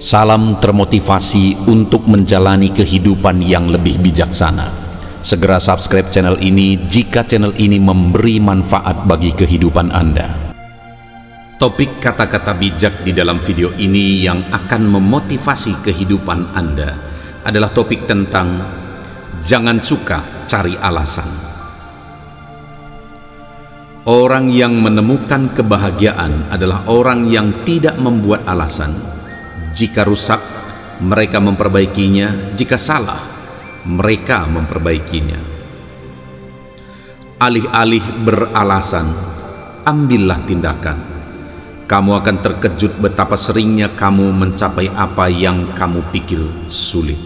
Salam termotivasi untuk menjalani kehidupan yang lebih bijaksana. Segera subscribe channel ini jika channel ini memberi manfaat bagi kehidupan Anda. Topik kata-kata bijak di dalam video ini yang akan memotivasi kehidupan Anda adalah topik tentang jangan suka cari alasan. Orang yang menemukan kebahagiaan adalah orang yang tidak membuat alasan. Jika rusak, mereka memperbaikinya. Jika salah, mereka memperbaikinya. Alih-alih beralasan, ambillah tindakan. Kamu akan terkejut betapa seringnya kamu mencapai apa yang kamu pikir sulit.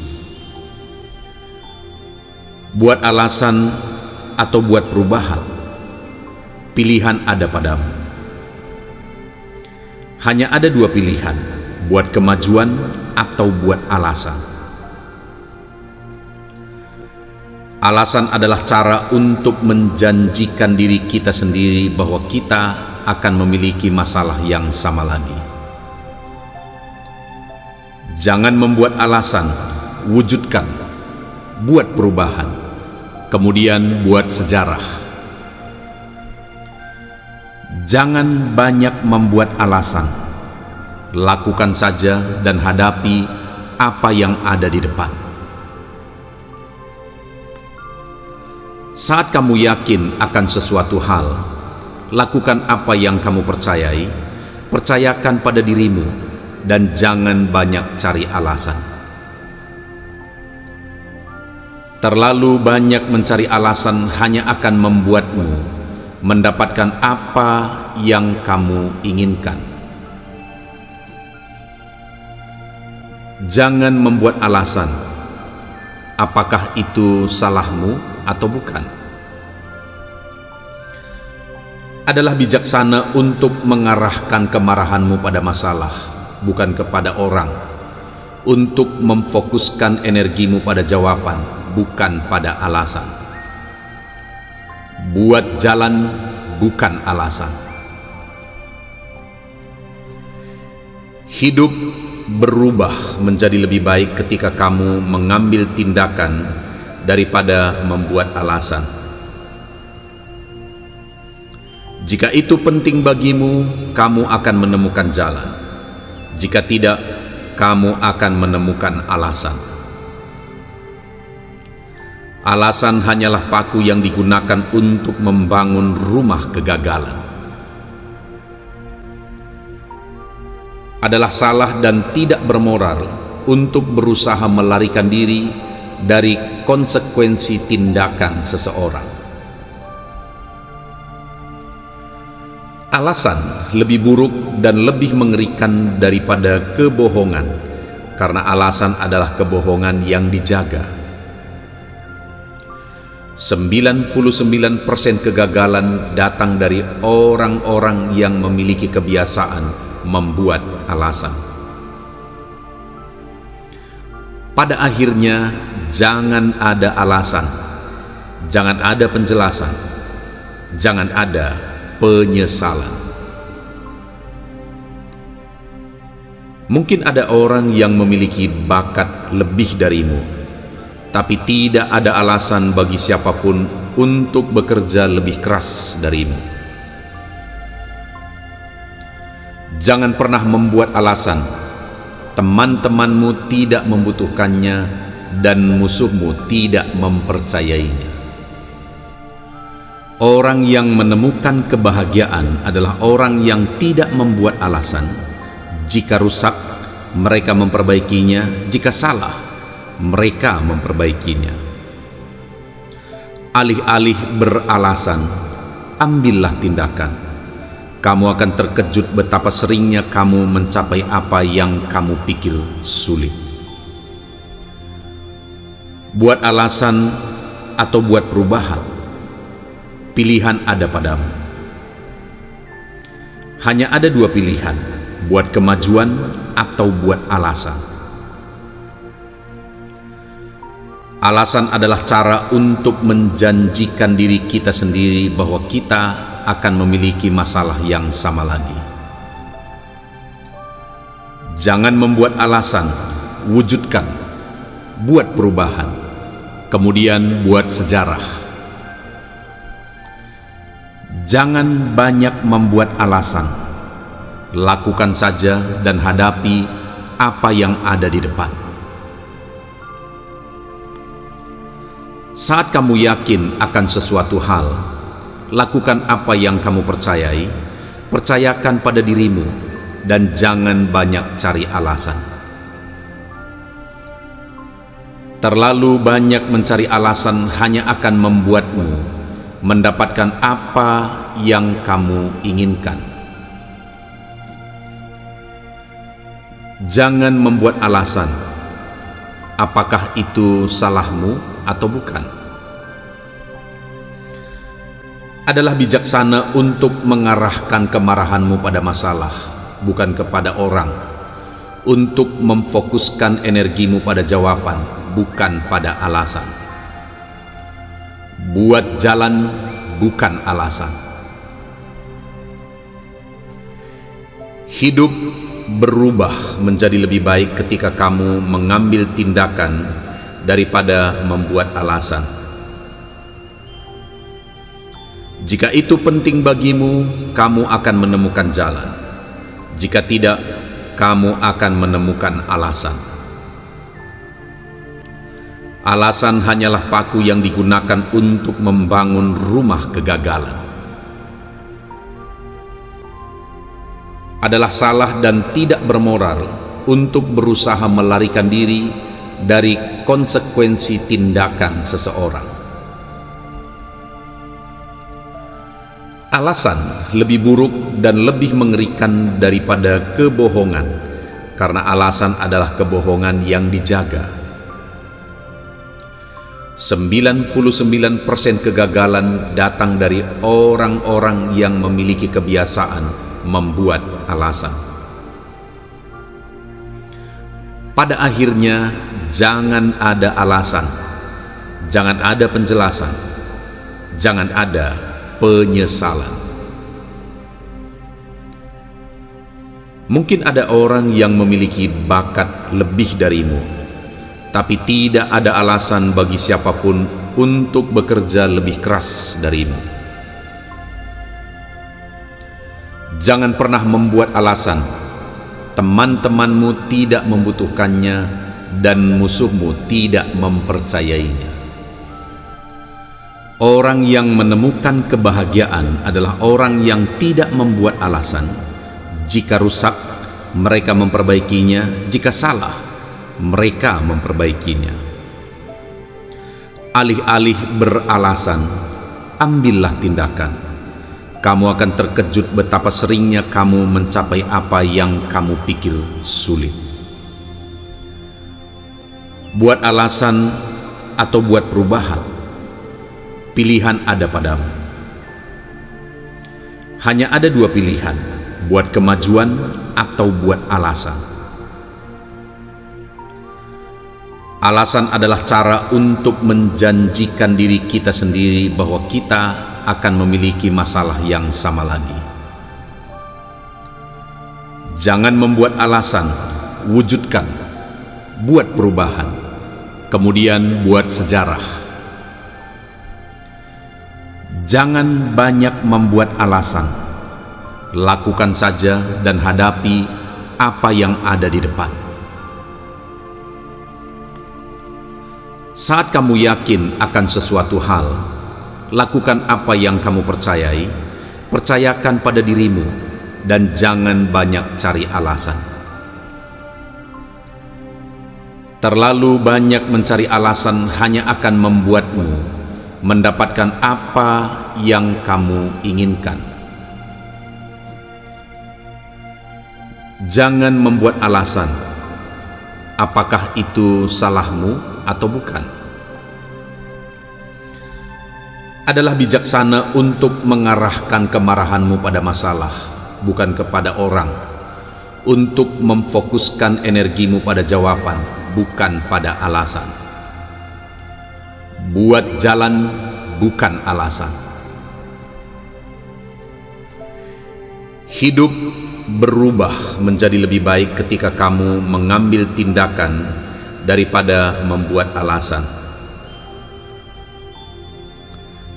Buat alasan atau buat perubahan, pilihan ada padamu. Hanya ada dua pilihan, buat kemajuan atau buat alasan. Alasan adalah cara untuk menjanjikan diri kita sendiri bahwa kita akan memiliki masalah yang sama lagi. Jangan membuat alasan, wujudkan, buat perubahan, kemudian buat sejarah. Jangan banyak membuat alasan. Lakukan saja dan hadapi apa yang ada di depan. Saat kamu yakin akan sesuatu hal, lakukan apa yang kamu percayai, percayakan pada dirimu, dan jangan banyak cari alasan. Terlalu banyak mencari alasan hanya akan membuatmu mendapatkan apa yang kamu inginkan. Jangan membuat alasan, apakah itu salahmu atau bukan. Adalah bijaksana untuk mengarahkan kemarahanmu pada masalah, bukan kepada orang. Untuk memfokuskan energimu pada jawaban, bukan pada alasan. Buat jalan, bukan alasan. Hidup berubah menjadi lebih baik ketika kamu mengambil tindakan daripada membuat alasan. Jika itu penting bagimu, kamu akan menemukan jalan. Jika tidak, kamu akan menemukan alasan. Alasan hanyalah paku yang digunakan untuk membangun rumah kegagalan. Adalah salah dan tidak bermoral untuk berusaha melarikan diri dari konsekuensi tindakan seseorang. Alasan lebih buruk dan lebih mengerikan daripada kebohongan, karena alasan adalah kebohongan yang dijaga. 99% kegagalan datang dari orang-orang yang memiliki kebiasaan membuat alasan. Pada akhirnya, jangan ada alasan, jangan ada penjelasan, jangan ada penyesalan. Mungkin ada orang yang memiliki bakat lebih darimu, tapi tidak ada alasan bagi siapapun untuk bekerja lebih keras darimu. Jangan pernah membuat alasan. Teman-temanmu tidak membutuhkannya dan musuhmu tidak mempercayainya. Orang yang menemukan kebahagiaan adalah orang yang tidak membuat alasan. Jika rusak, mereka memperbaikinya. Jika salah, mereka memperbaikinya. Alih-alih beralasan, ambillah tindakan. Kamu akan terkejut betapa seringnya kamu mencapai apa yang kamu pikir sulit. Buat alasan atau buat perubahan, pilihan ada padamu. Hanya ada dua pilihan, buat kemajuan atau buat alasan. Alasan adalah cara untuk menjanjikan diri kita sendiri bahwa kita akan memiliki masalah yang sama lagi. Jangan membuat alasan, wujudkan. Buat perubahan, kemudian buat sejarah. Jangan banyak membuat alasan. Lakukan saja dan hadapi apa yang ada di depan. Saat kamu yakin akan sesuatu hal, lakukan apa yang kamu percayai, percayakan pada dirimu, dan jangan banyak cari alasan. Terlalu banyak mencari alasan hanya akan membuatmu mendapatkan apa yang kamu inginkan. Jangan membuat alasan, apakah itu salahmu atau bukan. Adalah bijaksana untuk mengarahkan kemarahanmu pada masalah, bukan kepada orang, untuk memfokuskan energimu pada jawaban, bukan pada alasan. Buat jalan, bukan alasan. Hidup berubah menjadi lebih baik ketika kamu mengambil tindakan daripada membuat alasan. Jika itu penting bagimu, kamu akan menemukan jalan. Jika tidak, kamu akan menemukan alasan. Alasan hanyalah paku yang digunakan untuk membangun rumah kegagalan. Adalah salah dan tidak bermoral untuk berusaha melarikan diri dari konsekuensi tindakan seseorang. Alasan lebih buruk dan lebih mengerikan daripada kebohongan, karena alasan adalah kebohongan yang dijaga. 99% kegagalan datang dari orang-orang yang memiliki kebiasaan membuat alasan. Pada akhirnya, jangan ada alasan, jangan ada penjelasan, jangan ada penyesalan. Mungkin ada orang yang memiliki bakat lebih darimu, tapi tidak ada alasan bagi siapapun untuk bekerja lebih keras darimu. Jangan pernah membuat alasan. Teman-temanmu tidak membutuhkannya dan musuhmu tidak mempercayainya. Orang yang menemukan kebahagiaan adalah orang yang tidak membuat alasan. Jika rusak, mereka memperbaikinya. Jika salah, mereka memperbaikinya. Alih-alih beralasan, ambillah tindakan. Kamu akan terkejut betapa seringnya kamu mencapai apa yang kamu pikir sulit. Buat alasan atau buat perubahan, pilihan ada padamu. Hanya ada dua pilihan, buat kemajuan atau buat alasan. Alasan adalah cara untuk menjanjikan diri kita sendiri bahwa kita akan memiliki masalah yang sama lagi. Jangan membuat alasan, wujudkan. Buat perubahan, kemudian buat sejarah. Jangan banyak membuat alasan. Lakukan saja dan hadapi apa yang ada di depan. Saat kamu yakin akan sesuatu hal, lakukan apa yang kamu percayai, percayakan pada dirimu, dan jangan banyak cari alasan. Terlalu banyak mencari alasan hanya akan membuatmu mendapatkan apa yang kamu inginkan. Jangan membuat alasan, apakah itu salahmu atau bukan. Adalah bijaksana untuk mengarahkan kemarahanmu pada masalah, bukan kepada orang, untuk memfokuskan energimu pada jawaban, bukan pada alasan. Buat jalan, bukan alasan. Hidup berubah menjadi lebih baik ketika kamu mengambil tindakan daripada membuat alasan.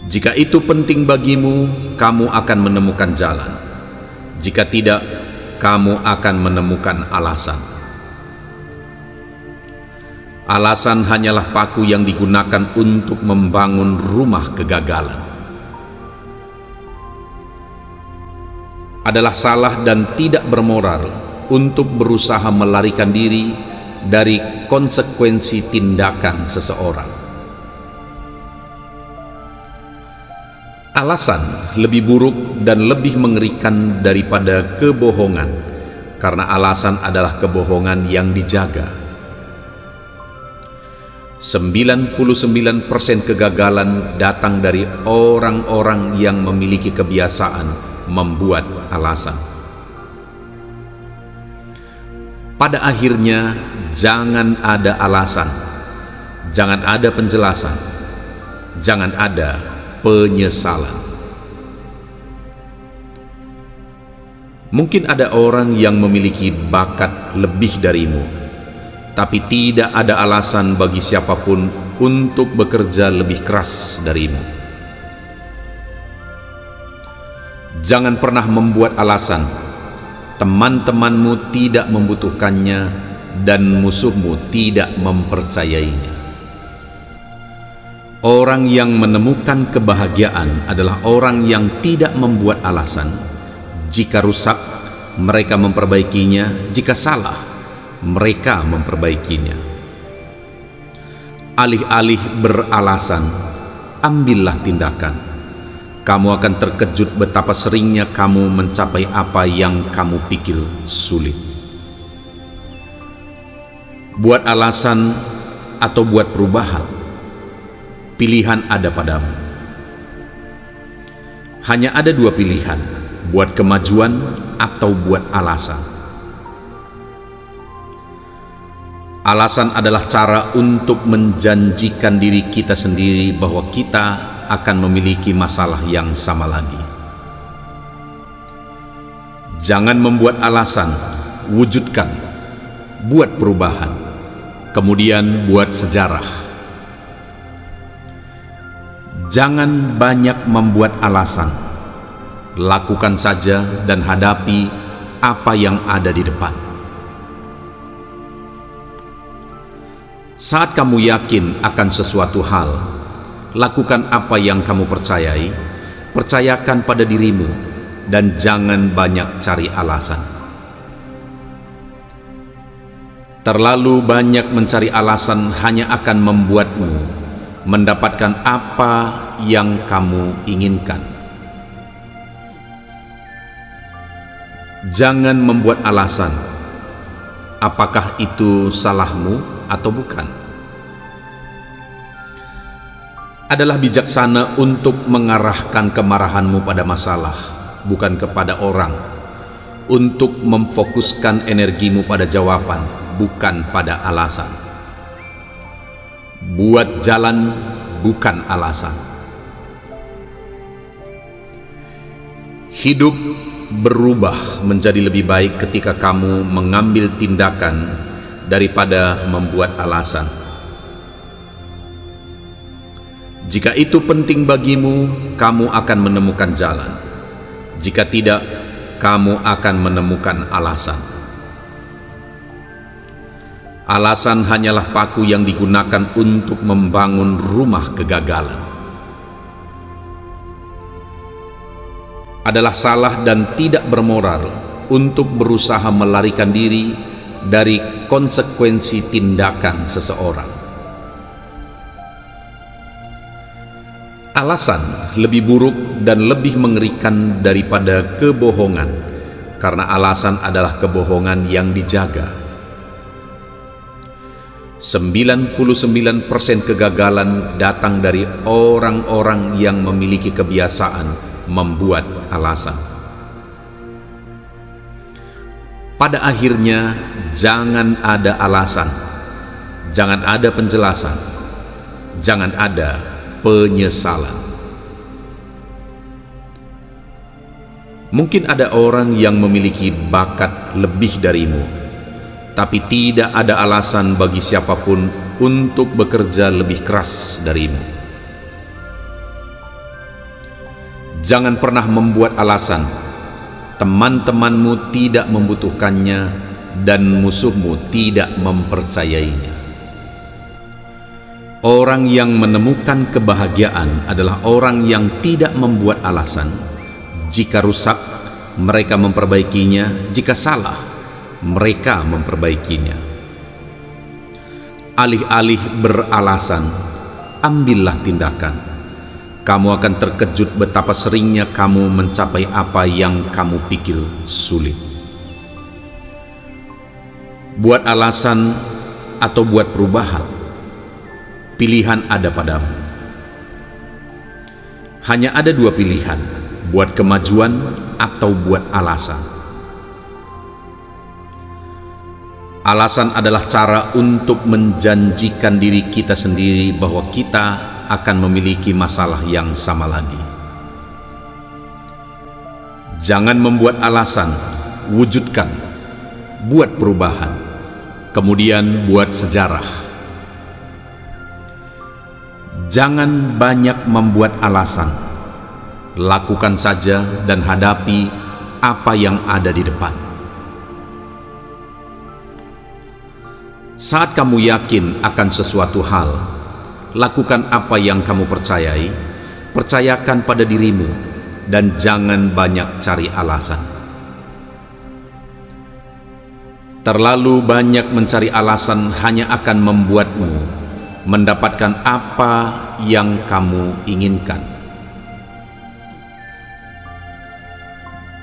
Jika itu penting bagimu, kamu akan menemukan jalan. Jika tidak, kamu akan menemukan alasan. Alasan hanyalah paku yang digunakan untuk membangun rumah kegagalan. Adalah salah dan tidak bermoral untuk berusaha melarikan diri dari konsekuensi tindakan seseorang. Alasan lebih buruk dan lebih mengerikan daripada kebohongan, karena alasan adalah kebohongan yang dijaga. 99% kegagalan datang dari orang-orang yang memiliki kebiasaan membuat alasan. Pada akhirnya, jangan ada alasan, jangan ada penjelasan, jangan ada penyesalan. Mungkin ada orang yang memiliki bakat lebih darimu, tapi tidak ada alasan bagi siapapun untuk bekerja lebih keras darimu. Jangan pernah membuat alasan. Teman-temanmu tidak membutuhkannya dan musuhmu tidak mempercayainya. Orang yang menemukan kebahagiaan adalah orang yang tidak membuat alasan. Jika rusak, mereka memperbaikinya. Jika salah, mereka memperbaikinya. Alih-alih beralasan, ambillah tindakan. Kamu akan terkejut betapa seringnya kamu mencapai apa yang kamu pikir sulit. Buat alasan atau buat perubahan, pilihan ada padamu. Hanya ada dua pilihan, buat kemajuan atau buat alasan. Alasan adalah cara untuk menjanjikan diri kita sendiri bahwa kita akan memiliki masalah yang sama lagi. Jangan membuat alasan, wujudkan, buat perubahan, kemudian buat sejarah. Jangan banyak membuat alasan, lakukan saja dan hadapi apa yang ada di depan. Saat kamu yakin akan sesuatu hal, lakukan apa yang kamu percayai, percayakan pada dirimu, dan jangan banyak cari alasan. Terlalu banyak mencari alasan hanya akan membuatmu mendapatkan apa yang kamu inginkan. Jangan membuat alasan, apakah itu salahmu atau bukan. Adalah bijaksana untuk mengarahkan kemarahanmu pada masalah, bukan kepada orang. Untuk memfokuskan energimu pada jawaban, bukan pada alasan. Buat jalan, bukan alasan. Hidup berubah menjadi lebih baik ketika kamu mengambil tindakan daripada membuat alasan. Jika itu penting bagimu, kamu akan menemukan jalan. Jika tidak, kamu akan menemukan alasan. Alasan hanyalah paku yang digunakan untuk membangun rumah kegagalan. Adalah salah dan tidak bermoral untuk berusaha melarikan diri dari konsekuensi tindakan seseorang. Alasan lebih buruk dan lebih mengerikan daripada kebohongan, karena alasan adalah kebohongan yang dijaga. 99% kegagalan datang dari orang-orang yang memiliki kebiasaan membuat alasan. Pada akhirnya, jangan ada alasan, jangan ada penjelasan, jangan ada penyesalan. Mungkin ada orang yang memiliki bakat lebih darimu, tapi tidak ada alasan bagi siapapun untuk bekerja lebih keras darimu. Jangan pernah membuat alasan teman-temanmu tidak membutuhkannya dan musuhmu tidak mempercayainya. Orang yang menemukan kebahagiaan adalah orang yang tidak membuat alasan. Jika rusak, mereka memperbaikinya. Jika salah, mereka memperbaikinya. Alih-alih beralasan, ambillah tindakan. Kamu akan terkejut betapa seringnya kamu mencapai apa yang kamu pikir sulit. Buat alasan atau buat perubahan, pilihan ada padamu. Hanya ada dua pilihan, buat kemajuan atau buat alasan. Alasan adalah cara untuk menjanjikan diri kita sendiri bahwa kita akan memiliki masalah yang sama lagi. Jangan membuat alasan, wujudkan, buat perubahan, kemudian buat sejarah. Jangan banyak membuat alasan, lakukan saja dan hadapi apa yang ada di depan. Saat kamu yakin akan sesuatu hal, lakukan apa yang kamu percayai, percayakan pada dirimu, dan jangan banyak cari alasan. Terlalu banyak mencari alasan hanya akan membuatmu mendapatkan apa yang kamu inginkan.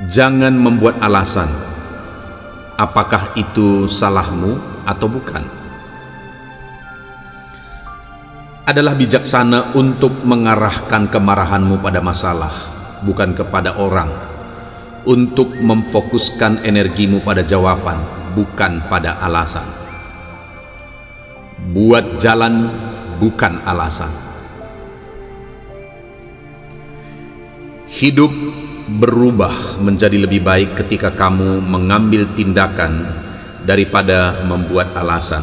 Jangan membuat alasan, apakah itu salahmu atau bukan. Adalah bijaksana untuk mengarahkan kemarahanmu pada masalah, bukan kepada orang. Untuk memfokuskan energimu pada jawaban, bukan pada alasan. Buat jalan, bukan alasan. Hidup berubah menjadi lebih baik ketika kamu mengambil tindakan daripada membuat alasan.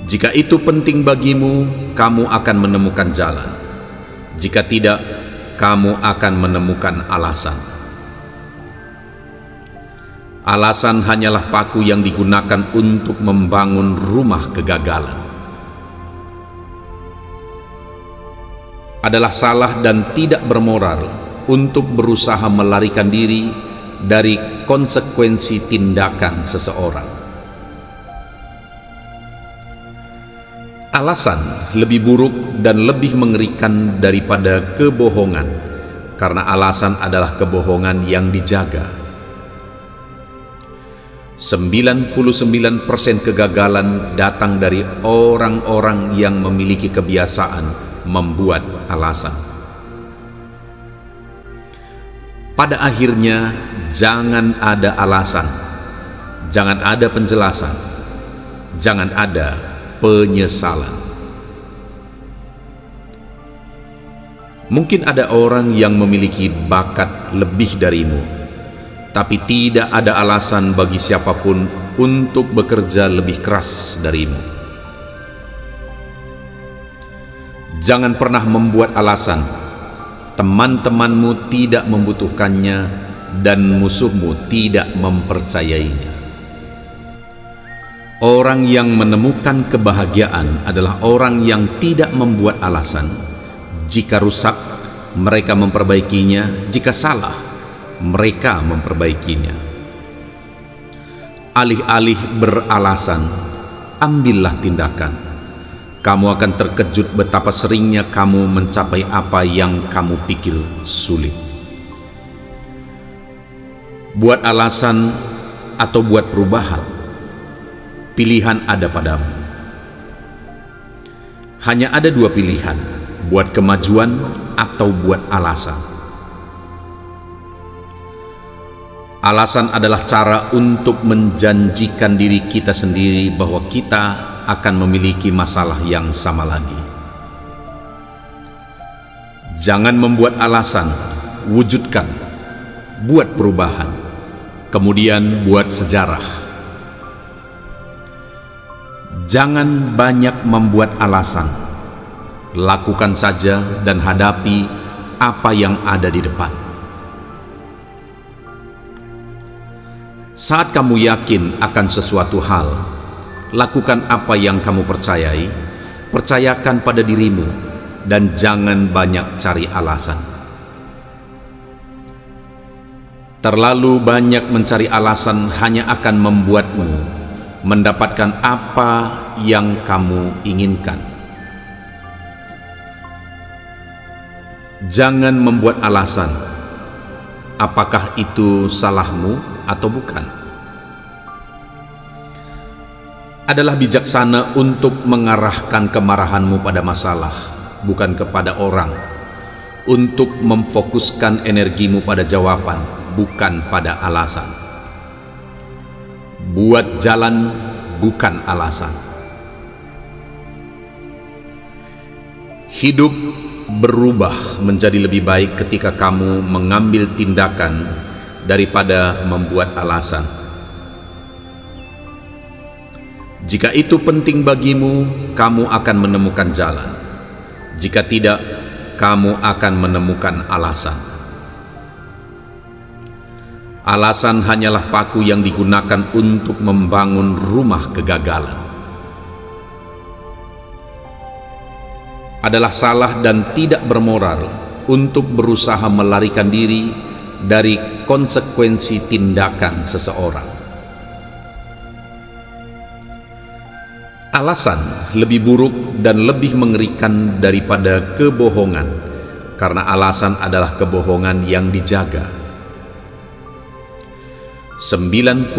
Jika itu penting bagimu, kamu akan menemukan jalan. Jika tidak, kamu akan menemukan alasan. Alasan hanyalah paku yang digunakan untuk membangun rumah kegagalan. Adalah salah dan tidak bermoral untuk berusaha melarikan diri dari konsekuensi tindakan seseorang. Alasan lebih buruk dan lebih mengerikan daripada kebohongan, karena alasan adalah kebohongan yang dijaga. 99% kegagalan datang dari orang-orang yang memiliki kebiasaan membuat alasan. Pada akhirnya, jangan ada alasan, jangan ada penjelasan, jangan ada penyesalan. Mungkin ada orang yang memiliki bakat lebih darimu, tapi tidak ada alasan bagi siapapun untuk bekerja lebih keras darimu. Jangan pernah membuat alasan teman-temanmu tidak membutuhkannya dan musuhmu tidak mempercayainya. Orang yang menemukan kebahagiaan adalah orang yang tidak membuat alasan. Jika rusak, mereka memperbaikinya. Jika salah, mereka memperbaikinya. Alih-alih beralasan, ambillah tindakan. Kamu akan terkejut betapa seringnya kamu mencapai apa yang kamu pikir sulit. Buat alasan atau buat perubahan, pilihan ada padamu. Hanya ada dua pilihan, buat kemajuan atau buat alasan. Alasan adalah cara untuk menjanjikan diri kita sendiri bahwa kita akan memiliki masalah yang sama lagi. Jangan membuat alasan, wujudkan. Buat perubahan, kemudian buat sejarah. Jangan banyak membuat alasan. Lakukan saja dan hadapi apa yang ada di depan. Saat kamu yakin akan sesuatu hal, lakukan apa yang kamu percayai, percayakan pada dirimu, dan jangan banyak cari alasan. Terlalu banyak mencari alasan hanya akan membuatmu mendapatkan apa yang kamu inginkan. Jangan membuat alasan. Apakah itu salahmu atau bukan? Adalah bijaksana untuk mengarahkan kemarahanmu pada masalah, bukan kepada orang. Untuk memfokuskan energimu pada jawaban, bukan pada alasan. Buat jalan, bukan alasan. Hidup berubah menjadi lebih baik ketika kamu mengambil tindakan daripada membuat alasan. Jika itu penting bagimu, kamu akan menemukan jalan. Jika tidak, kamu akan menemukan alasan. Alasan hanyalah paku yang digunakan untuk membangun rumah kegagalan. Adalah salah dan tidak bermoral untuk berusaha melarikan diri dari konsekuensi tindakan seseorang. Alasan lebih buruk dan lebih mengerikan daripada kebohongan, karena alasan adalah kebohongan yang dijaga. 99%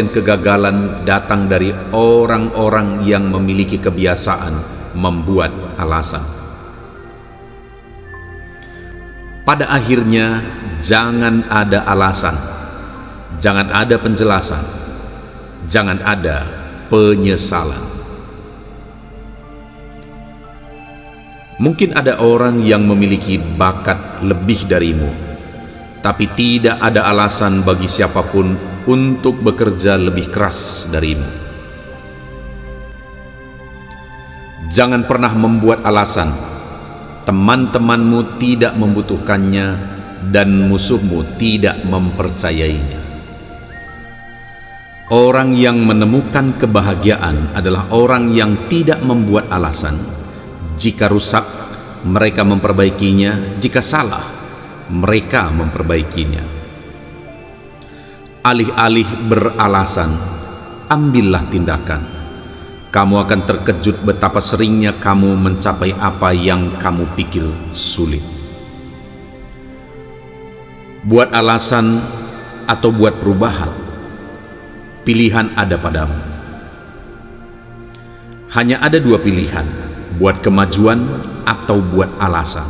kegagalan datang dari orang-orang yang memiliki kebiasaan membuat alasan. Pada akhirnya, jangan ada alasan, jangan ada penjelasan, jangan ada penyesalan. Mungkin ada orang yang memiliki bakat lebih darimu, tapi tidak ada alasan bagi siapapun untuk bekerja lebih keras darimu. Jangan pernah membuat alasan. Teman-temanmu tidak membutuhkannya dan musuhmu tidak mempercayainya. Orang yang menemukan kebahagiaan adalah orang yang tidak membuat alasan. Jika rusak, mereka memperbaikinya. Jika salah, mereka memperbaikinya. Alih-alih beralasan, ambillah tindakan. Kamu akan terkejut betapa seringnya kamu mencapai apa yang kamu pikir sulit. Buat alasan atau buat perubahan, pilihan ada padamu. Hanya ada dua pilihan, buat kemajuan atau buat alasan.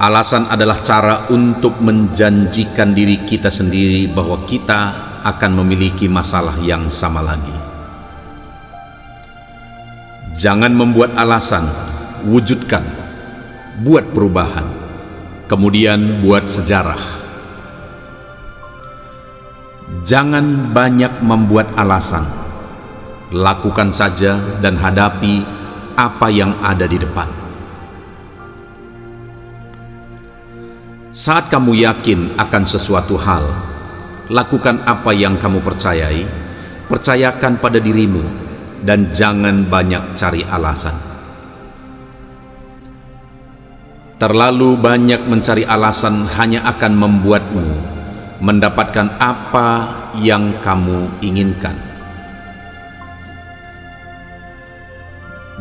Alasan adalah cara untuk menjanjikan diri kita sendiri bahwa kita akan memiliki masalah yang sama lagi. Jangan membuat alasan, wujudkan. Buat perubahan, kemudian buat sejarah. Jangan banyak membuat alasan. Lakukan saja dan hadapi apa yang ada di depan. Saat kamu yakin akan sesuatu hal, lakukan apa yang kamu percayai, percayakan pada dirimu, dan jangan banyak cari alasan. Terlalu banyak mencari alasan hanya akan membuatmu mendapatkan apa yang kamu inginkan.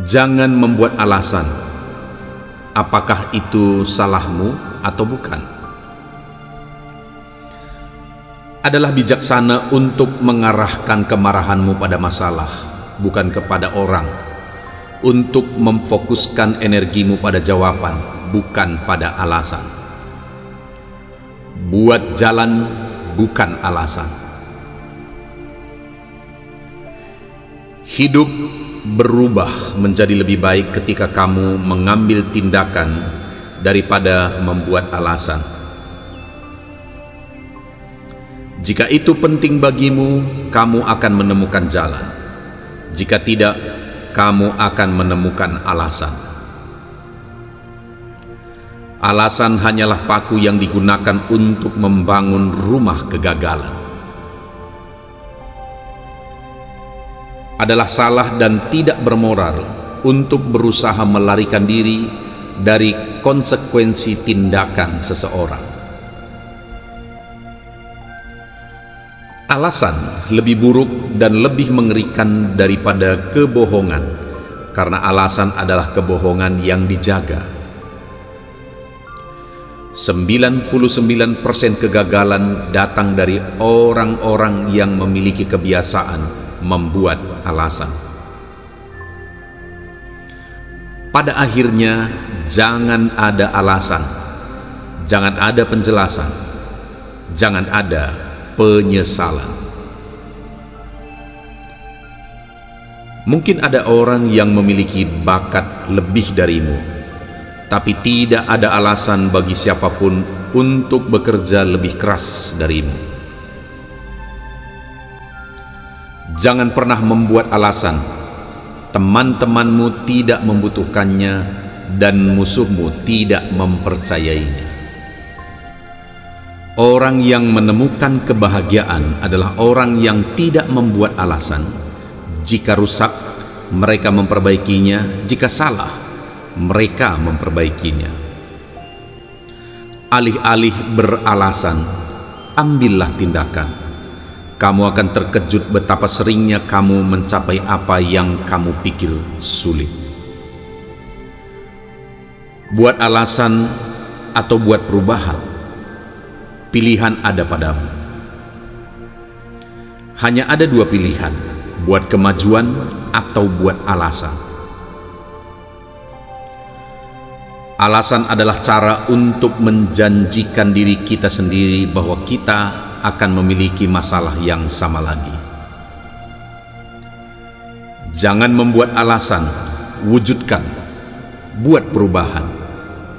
Jangan membuat alasan. Apakah itu salahmu atau bukan? Adalah bijaksana untuk mengarahkan kemarahanmu pada masalah, bukan kepada orang. Untuk memfokuskan energimu pada jawaban, bukan pada alasan. Buat jalan, bukan alasan. Hidup berubah menjadi lebih baik ketika kamu mengambil tindakan daripada membuat alasan. Jika itu penting bagimu, kamu akan menemukan jalan. Jika tidak, kamu akan menemukan alasan. Alasan hanyalah paku yang digunakan untuk membangun rumah kegagalan. Adalah salah dan tidak bermoral untuk berusaha melarikan diri dari konsekuensi tindakan seseorang. Alasan lebih buruk dan lebih mengerikan daripada kebohongan, karena alasan adalah kebohongan yang dijaga. 99% kegagalan datang dari orang-orang yang memiliki kebiasaan membuat alasan. Pada akhirnya, jangan ada alasan, jangan ada penjelasan, jangan ada penyesalan. Mungkin ada orang yang memiliki bakat lebih darimu, tapi tidak ada alasan bagi siapapun untuk bekerja lebih keras darimu. Jangan pernah membuat alasan. Teman-temanmu tidak membutuhkannya dan musuhmu tidak mempercayainya. Orang yang menemukan kebahagiaan adalah orang yang tidak membuat alasan. Jika rusak, mereka memperbaikinya. Jika salah, mereka memperbaikinya. Alih-alih beralasan, ambillah tindakan. Kamu akan terkejut betapa seringnya kamu mencapai apa yang kamu pikir sulit. Buat alasan atau buat perubahan, pilihan ada padamu. Hanya ada dua pilihan, buat kemajuan atau buat alasan. Alasan adalah cara untuk menjanjikan diri kita sendiri bahwa kita akan memiliki masalah yang sama lagi. Jangan membuat alasan, wujudkan, buat perubahan,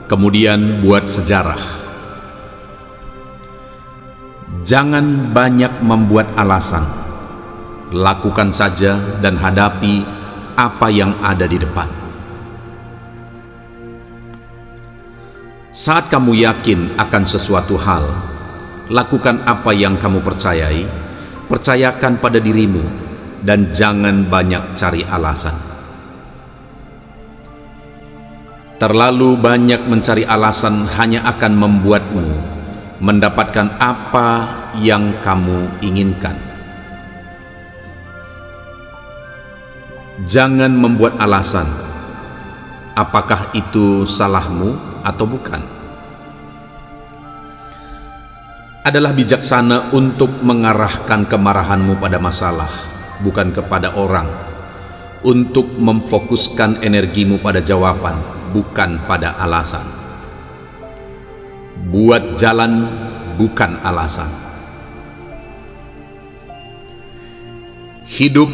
kemudian buat sejarah. Jangan banyak membuat alasan, lakukan saja dan hadapi apa yang ada di depan. Saat kamu yakin akan sesuatu hal, lakukan apa yang kamu percayai, percayakan pada dirimu, dan jangan banyak cari alasan. Terlalu banyak mencari alasan hanya akan membuatmu mendapatkan apa yang kamu inginkan. Jangan membuat alasan, apakah itu salahmu atau bukan. Adalah bijaksana untuk mengarahkan kemarahanmu pada masalah, bukan kepada orang. Untuk memfokuskan energimu pada jawaban, bukan pada alasan. Buat jalan, bukan alasan. Hidup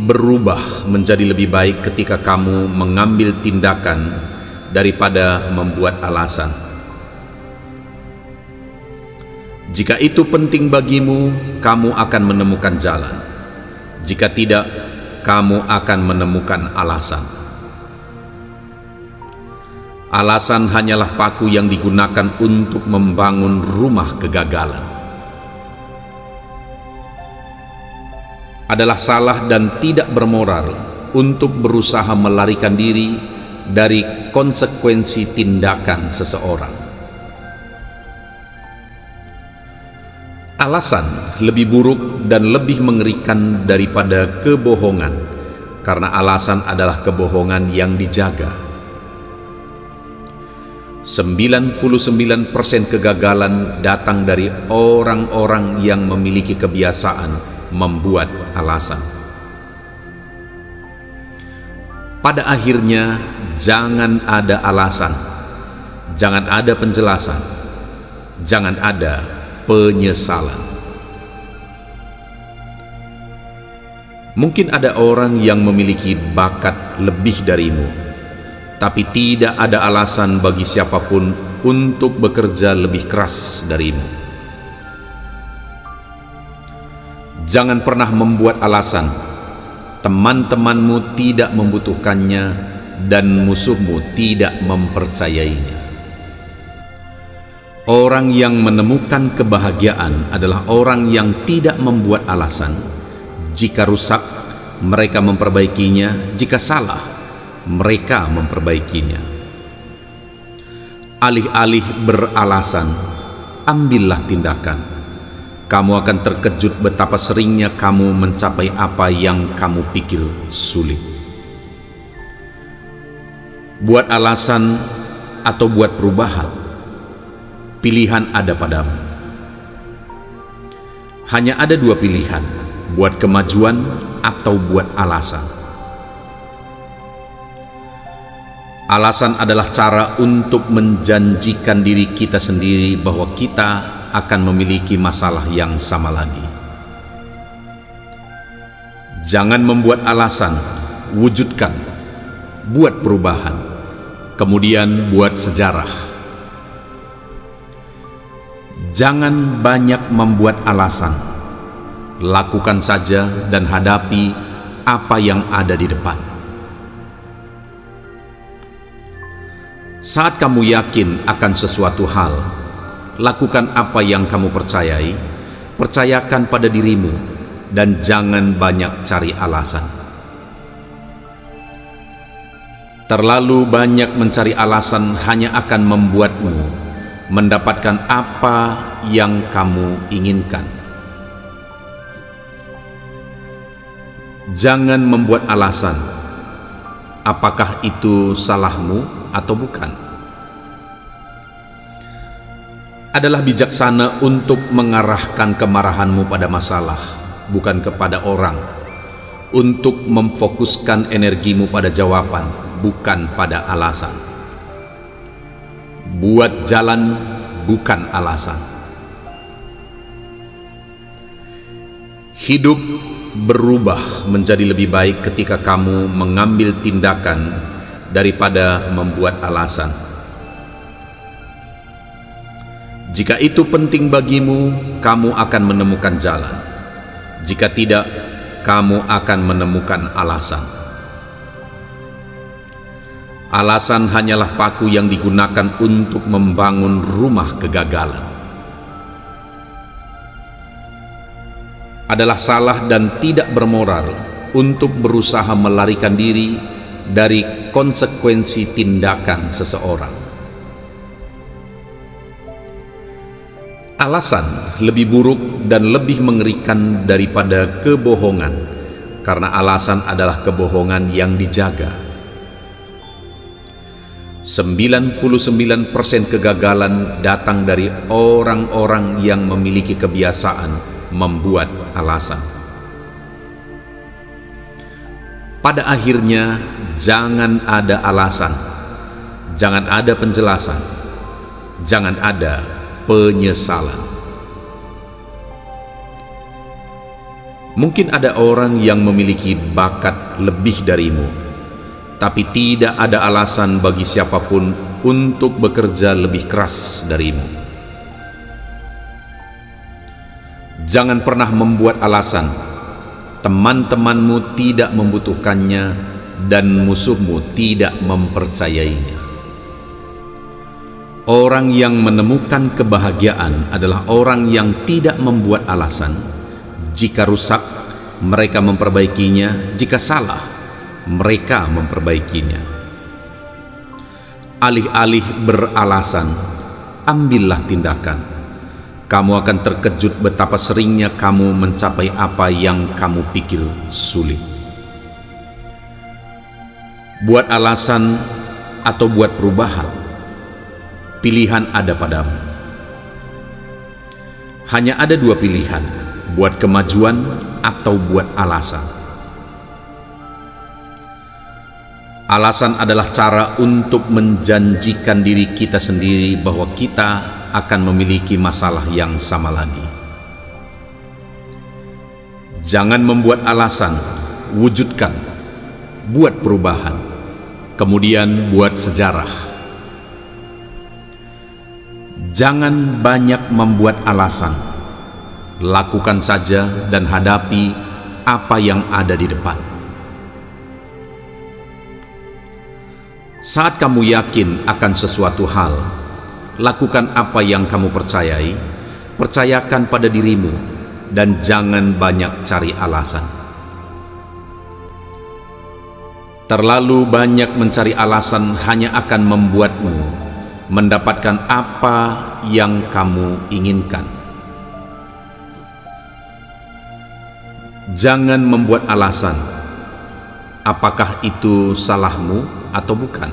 berubah menjadi lebih baik ketika kamu mengambil tindakan daripada membuat alasan. Jika itu penting bagimu, kamu akan menemukan jalan. Jika tidak, kamu akan menemukan alasan. Alasan hanyalah paku yang digunakan untuk membangun rumah kegagalan. Adalah salah dan tidak bermoral untuk berusaha melarikan diri dari konsekuensi tindakan seseorang. Alasan lebih buruk dan lebih mengerikan daripada kebohongan, karena alasan adalah kebohongan yang dijaga. 99% kegagalan datang dari orang-orang yang memiliki kebiasaan membuat alasan. Pada akhirnya, jangan ada alasan, jangan ada penjelasan, jangan ada penyesalan. Mungkin ada orang yang memiliki bakat lebih darimu, tapi tidak ada alasan bagi siapapun untuk bekerja lebih keras darimu. Jangan pernah membuat alasan. Teman-temanmu tidak membutuhkannya dan musuhmu tidak mempercayainya. Orang yang menemukan kebahagiaan adalah orang yang tidak membuat alasan. Jika rusak, mereka memperbaikinya. Jika salah, mereka memperbaikinya. Alih-alih beralasan, ambillah tindakan. Kamu akan terkejut betapa seringnya kamu mencapai apa yang kamu pikir sulit. Buat alasan atau buat perubahan, pilihan ada padamu. Hanya ada dua pilihan, buat kemajuan atau buat alasan. Alasan adalah cara untuk menjanjikan diri kita sendiri bahwa kita akan memiliki masalah yang sama lagi. Jangan membuat alasan, wujudkan, buat perubahan, kemudian buat sejarah. Jangan banyak membuat alasan, lakukan saja dan hadapi apa yang ada di depan. Saat kamu yakin akan sesuatu hal, lakukan apa yang kamu percayai, percayakan pada dirimu, dan jangan banyak cari alasan. Terlalu banyak mencari alasan hanya akan membuatmu mendapatkan apa yang kamu inginkan. Jangan membuat alasan, apakah itu salahmu atau bukan. Adalah bijaksana untuk mengarahkan kemarahanmu pada masalah, bukan kepada orang. Untuk memfokuskan energimu pada jawaban, bukan pada alasan. Buat jalan, bukan alasan. Hidup berubah menjadi lebih baik ketika kamu mengambil tindakan daripada membuat alasan. Jika itu penting bagimu, kamu akan menemukan jalan. Jika tidak, kamu akan menemukan alasan. Alasan hanyalah paku yang digunakan untuk membangun rumah kegagalan. Adalah salah dan tidak bermoral untuk berusaha melarikan diri dari konsekuensi tindakan seseorang. Alasan lebih buruk dan lebih mengerikan daripada kebohongan, karena alasan adalah kebohongan yang dijaga. 99% kegagalan datang dari orang-orang yang memiliki kebiasaan membuat alasan. Pada akhirnya, jangan ada alasan, jangan ada penjelasan, jangan ada penyesalan. Mungkin ada orang yang memiliki bakat lebih darimu, tapi tidak ada alasan bagi siapapun untuk bekerja lebih keras darimu. Jangan pernah membuat alasan. Teman-temanmu tidak membutuhkannya dan musuhmu tidak mempercayainya. Orang yang menemukan kebahagiaan adalah orang yang tidak membuat alasan. Jika rusak, mereka memperbaikinya. Jika salah, mereka memperbaikinya. Alih-alih beralasan, ambillah tindakan. Kamu akan terkejut betapa seringnya kamu mencapai apa yang kamu pikir sulit. Buat alasan atau buat perubahan, pilihan ada padamu. Hanya ada dua pilihan, buat kemajuan atau buat alasan. Alasan adalah cara untuk menjanjikan diri kita sendiri bahwa kita akan memiliki masalah yang sama lagi. Jangan membuat alasan, wujudkan, buat perubahan, kemudian buat sejarah. Jangan banyak membuat alasan, lakukan saja dan hadapi apa yang ada di depan. Saat kamu yakin akan sesuatu hal, lakukan apa yang kamu percayai, percayakan pada dirimu, dan jangan banyak cari alasan. Terlalu banyak mencari alasan hanya akan membuatmu mendapatkan apa yang kamu inginkan. Jangan membuat alasan, apakah itu salahmu atau bukan.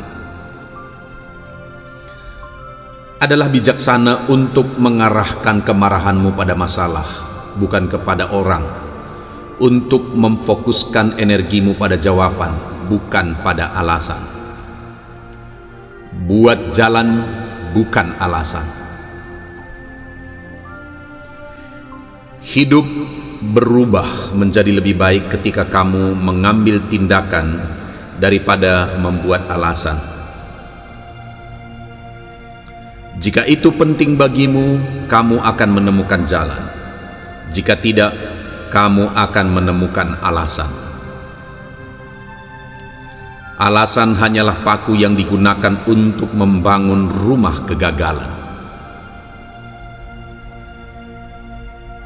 Adalah bijaksana untuk mengarahkan kemarahanmu pada masalah, bukan kepada orang, untuk memfokuskan energimu pada jawaban, bukan pada alasan. Buat jalan, bukan alasan. Hidup berubah menjadi lebih baik ketika kamu mengambil tindakan daripada membuat alasan. Jika itu penting bagimu, kamu akan menemukan jalan. Jika tidak, kamu akan menemukan alasan. Alasan hanyalah paku yang digunakan untuk membangun rumah kegagalan.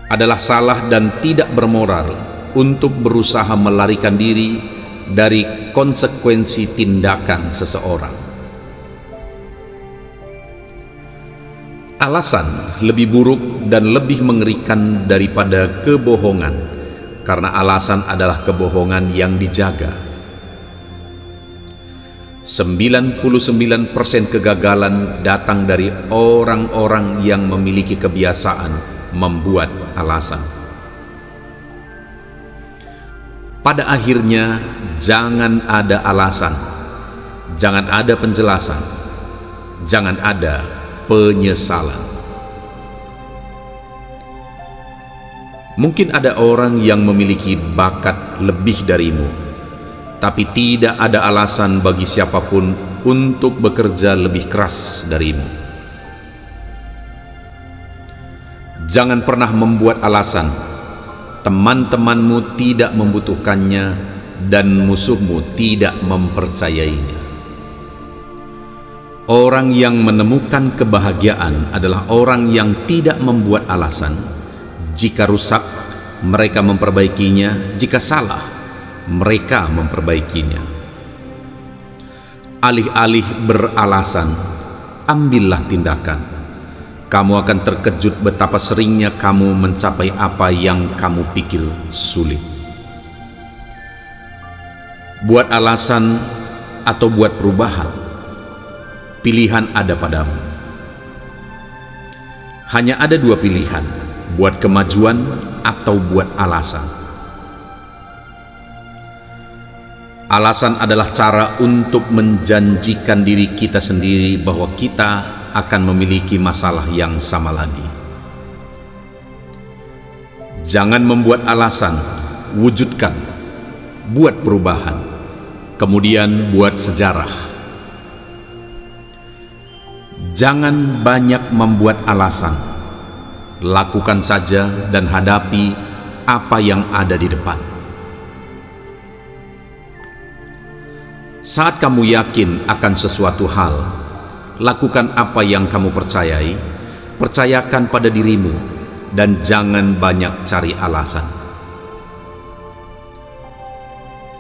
Adalah salah dan tidak bermoral untuk berusaha melarikan diri dari konsekuensi tindakan seseorang. Alasan lebih buruk dan lebih mengerikan daripada kebohongan, karena alasan adalah kebohongan yang dijaga. 99% kegagalan datang dari orang-orang yang memiliki kebiasaan membuat alasan. Pada akhirnya, jangan ada alasan, jangan ada penjelasan, jangan ada penyesalan. Mungkin ada orang yang memiliki bakat lebih darimu, tapi tidak ada alasan bagi siapapun untuk bekerja lebih keras darimu. Jangan pernah membuat alasan. Teman-temanmu tidak membutuhkannya dan musuhmu tidak mempercayainya. Orang yang menemukan kebahagiaan adalah orang yang tidak membuat alasan. Jika rusak, mereka memperbaikinya. Jika salah, mereka memperbaikinya. Alih-alih beralasan, ambillah tindakan. Kamu akan terkejut betapa seringnya kamu mencapai apa yang kamu pikir sulit. Buat alasan atau buat perubahan, pilihan ada padamu. Hanya ada dua pilihan, buat kemajuan atau buat alasan. Alasan adalah cara untuk menjanjikan diri kita sendiri bahwa kita akan memiliki masalah yang sama lagi. Jangan membuat alasan, wujudkan, buat perubahan, kemudian buat sejarah. Jangan banyak membuat alasan, lakukan saja dan hadapi apa yang ada di depan. Saat kamu yakin akan sesuatu hal, lakukan apa yang kamu percayai, percayakan pada dirimu, dan jangan banyak cari alasan.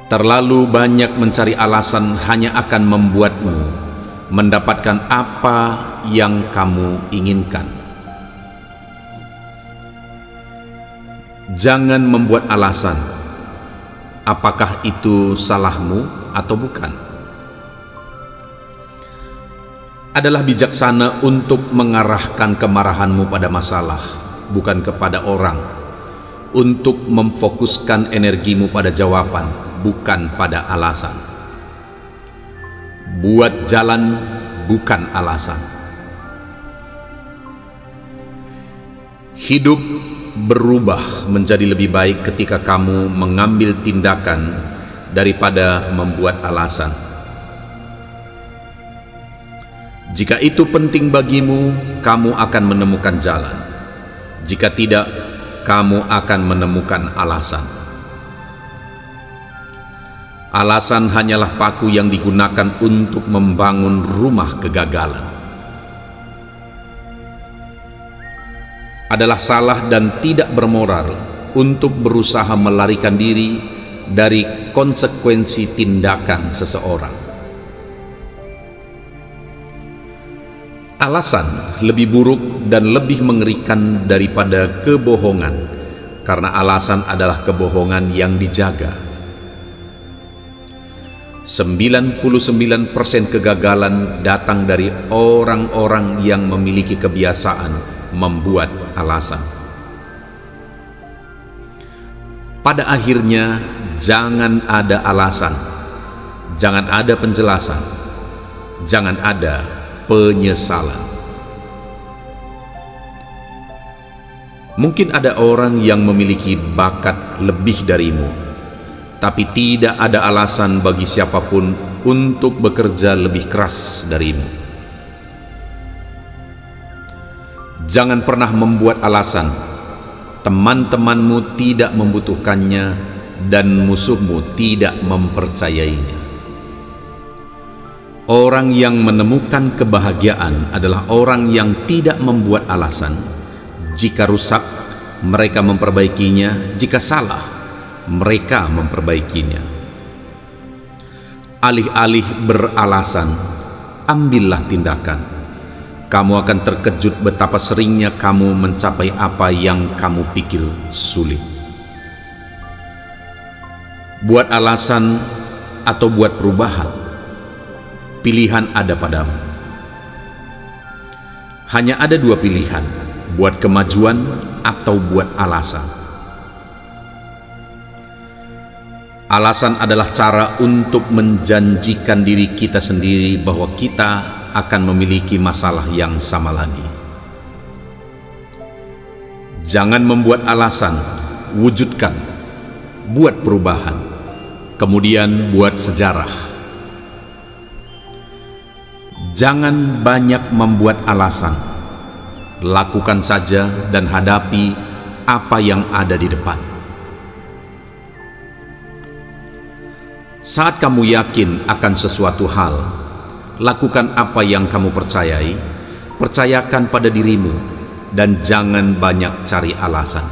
Terlalu banyak mencari alasan hanya akan membuatmu mendapatkan apa yang kamu inginkan. Jangan membuat alasan, apakah itu salahmu atau bukan. Adalah bijaksana untuk mengarahkan kemarahanmu pada masalah, bukan kepada orang, untuk memfokuskan energimu pada jawaban, bukan pada alasan. Buat jalan, bukan alasan. Hidup berubah menjadi lebih baik ketika kamu mengambil tindakan daripada membuat alasan. Jika itu penting bagimu, kamu akan menemukan jalan. Jika tidak, kamu akan menemukan alasan. Alasan hanyalah paku yang digunakan untuk membangun rumah kegagalan. Adalah salah dan tidak bermoral untuk berusaha melarikan diri dari konsekuensi tindakan seseorang. Alasan lebih buruk dan lebih mengerikan daripada kebohongan, karena alasan adalah kebohongan yang dijaga. 99% kegagalan datang dari orang-orang yang memiliki kebiasaan membuat alasan. Pada akhirnya, jangan ada alasan, jangan ada penjelasan, jangan ada penyesalan. Mungkin ada orang yang memiliki bakat lebih darimu, tapi tidak ada alasan bagi siapapun untuk bekerja lebih keras darimu. Jangan pernah membuat alasan. Teman-temanmu tidak membutuhkannya dan musuhmu tidak mempercayainya. Orang yang menemukan kebahagiaan adalah orang yang tidak membuat alasan. Jika rusak, mereka memperbaikinya. Jika salah, mereka memperbaikinya. Alih-alih beralasan, ambillah tindakan. Kamu akan terkejut betapa seringnya kamu mencapai apa yang kamu pikir sulit. Buat alasan atau buat perubahan, pilihan ada padamu. Hanya ada dua pilihan, buat kemajuan atau buat alasan. Alasan adalah cara untuk menjanjikan diri kita sendiri bahwa kita akan memiliki masalah yang sama lagi. Jangan membuat alasan, wujudkan, buat perubahan, kemudian buat sejarah. Jangan banyak membuat alasan, lakukan saja dan hadapi apa yang ada di depan. Saat kamu yakin akan sesuatu hal, lakukan apa yang kamu percayai, percayakan pada dirimu, dan jangan banyak cari alasan.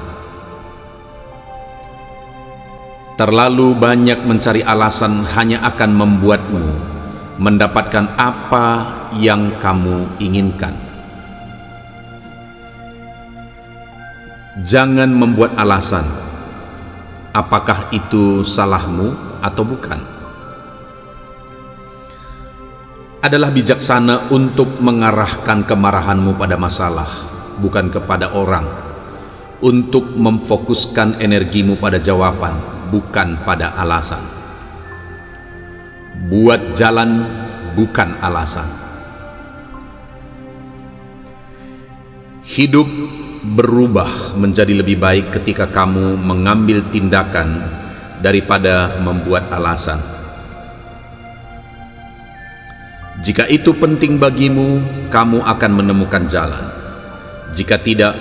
Terlalu banyak mencari alasan hanya akan membuatmu mendapatkan apa yang kamu inginkan. Jangan membuat alasan, apakah itu salahmu atau bukan. Adalah bijaksana untuk mengarahkan kemarahanmu pada masalah, bukan kepada orang. Untuk memfokuskan energimu pada jawaban, bukan pada alasan. Buat jalan, bukan alasan. Hidup berubah menjadi lebih baik ketika kamu mengambil tindakan daripada membuat alasan. Jika itu penting bagimu, kamu akan menemukan jalan. Jika tidak,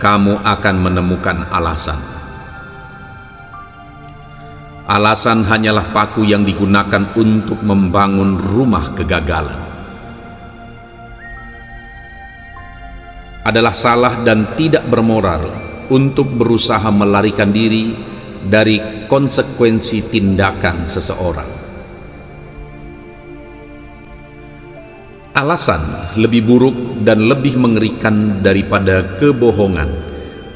kamu akan menemukan alasan. Alasan hanyalah paku yang digunakan untuk membangun rumah kegagalan. Adalah salah dan tidak bermoral untuk berusaha melarikan diri dari konsekuensi tindakan seseorang. Alasan lebih buruk dan lebih mengerikan daripada kebohongan,